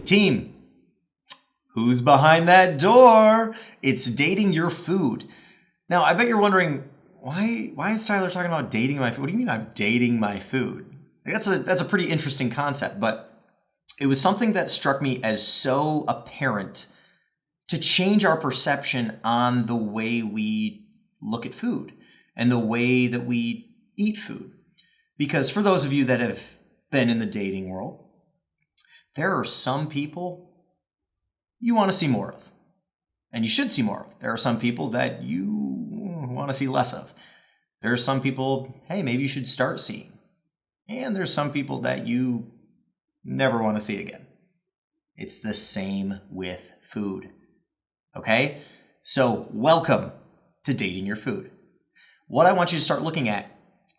Team, who's behind that door? It's dating your food. Now, I bet you're wondering, why is Tyler talking about dating my food? What do you mean I'm dating my food? That's a pretty interesting concept, but it was something that struck me as so apparent to change our perception on the way we look at food and the way that we eat food. Because for those of you that have been in the dating world, there are some people you want to see more of, and you should see more of. There are some people that you want to see less of. There are some people, hey, maybe you should start seeing. And there's some people that you never want to see again. It's the same with food. Okay? So welcome to dating your food. What I want you to start looking at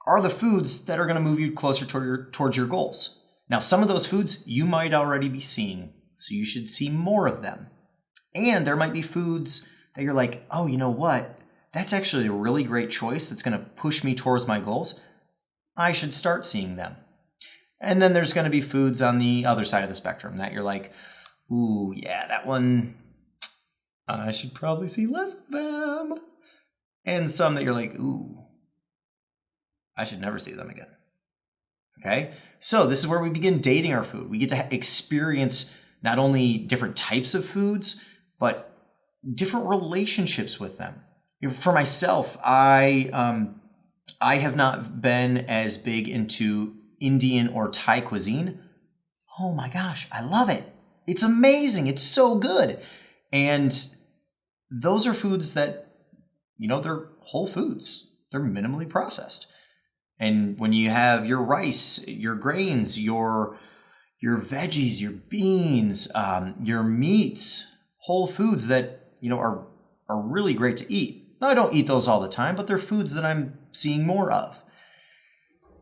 are the foods that are going to move you closer towards your goals. Now, some of those foods you might already be seeing, so you should see more of them. And there might be foods that you're like, oh, you know what? That's actually a really great choice that's going to push me towards my goals. I should start seeing them. And then there's going to be foods on the other side of the spectrum that you're like, ooh, yeah, that one, I should probably see less of them. And some that you're like, ooh, I should never see them again. Okay? So this is where we begin dating our food. We get to experience not only different types of foods, but different relationships with them. For myself, I have not been as big into Indian or Thai cuisine. Oh my gosh, I love it. It's amazing. It's so good. And those are foods that, they're whole foods. They're minimally processed. And when you have your rice, your grains, your veggies, your beans, your meats, whole foods that, are really great to eat. Now, I don't eat those all the time, but they're foods that I'm seeing more of.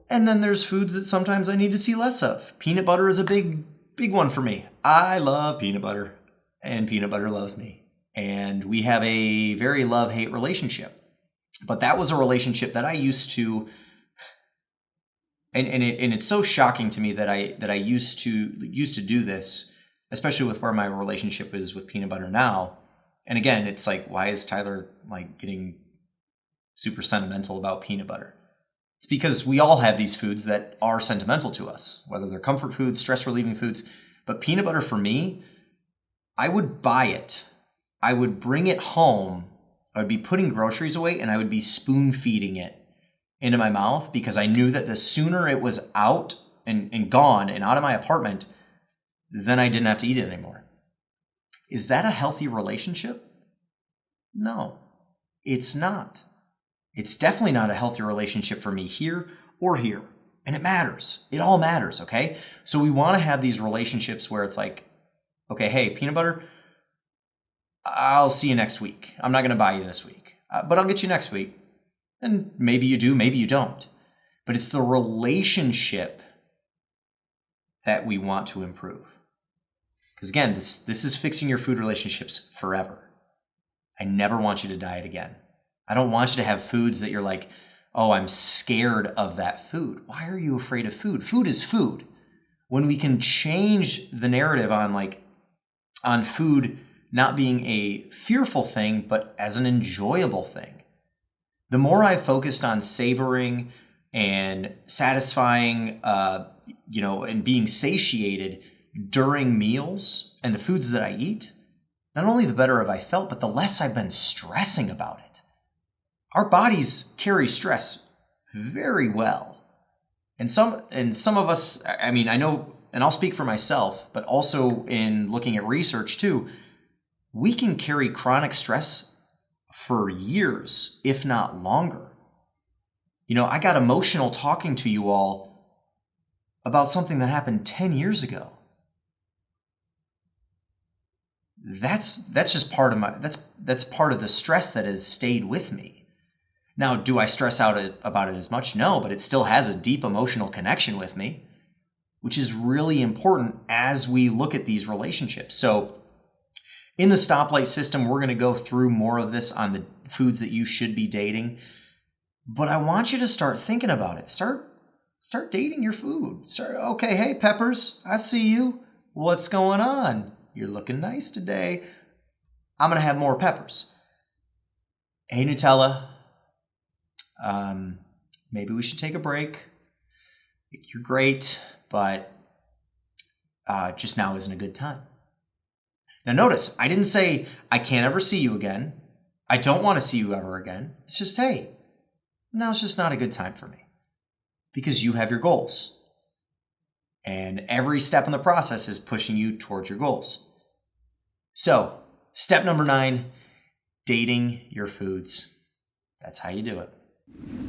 And then there's foods that sometimes I need to see less of. Peanut butter is a big one for me. I love peanut butter, and peanut butter loves me. And we have a very love-hate relationship. But that was a relationship that I used to, and it's so shocking to me that I used to do this, especially with where my relationship is with peanut butter now. And again, it's like, why is Tyler getting super sentimental about peanut butter? It's because we all have these foods that are sentimental to us, whether they're comfort foods, stress-relieving foods. But peanut butter for me, I would buy it. I would bring it home. I would be putting groceries away and I would be spoon-feeding it into my mouth because I knew that the sooner it was out and gone and out of my apartment, then I didn't have to eat it anymore. Is that a healthy relationship? No, it's not. It's definitely not a healthy relationship for me here or here. And it matters. It all matters, okay? So we want to have these relationships where it's like, okay, hey, peanut butter, I'll see you next week. I'm not going to buy you this week, but I'll get you next week. And maybe you do, maybe you don't. But it's the relationship that we want to improve. Because again, this is fixing your food relationships forever. I never want you to diet again. I don't want you to have foods that you're like, oh, I'm scared of that food. Why are you afraid of food? Food is food. When we can change the narrative on food not being a fearful thing, but as an enjoyable thing. The more I've focused on savoring and satisfying, and being satiated during meals and the foods that I eat, not only the better have I felt, but the less I've been stressing about it. Our bodies carry stress very well. And some of us, I know, and I'll speak for myself, but also in looking at research too, we can carry chronic stress for years, if not longer. I got emotional talking to you all about something that happened 10 years ago. That's just part of that's part of the stress that has stayed with me. Now, do I stress out about it as much? No, but it still has a deep emotional connection with me, which is really important as we look at these relationships. So in the stoplight system, we're going to go through more of this on the foods that you should be dating. But I want you to start thinking about it. Start dating your food. Okay, hey, Peppers, I see you. What's going on? You're looking nice today. I'm gonna have more peppers. Hey, Nutella, maybe we should take a break. You're great, but just now isn't a good time. Now notice, I didn't say I can't ever see you again. I don't want to see you ever again. It's just, hey, now it's just not a good time for me. Because you have your goals. And every step in the process is pushing you towards your goals. So, step number 9, dating your foods. That's how you do it.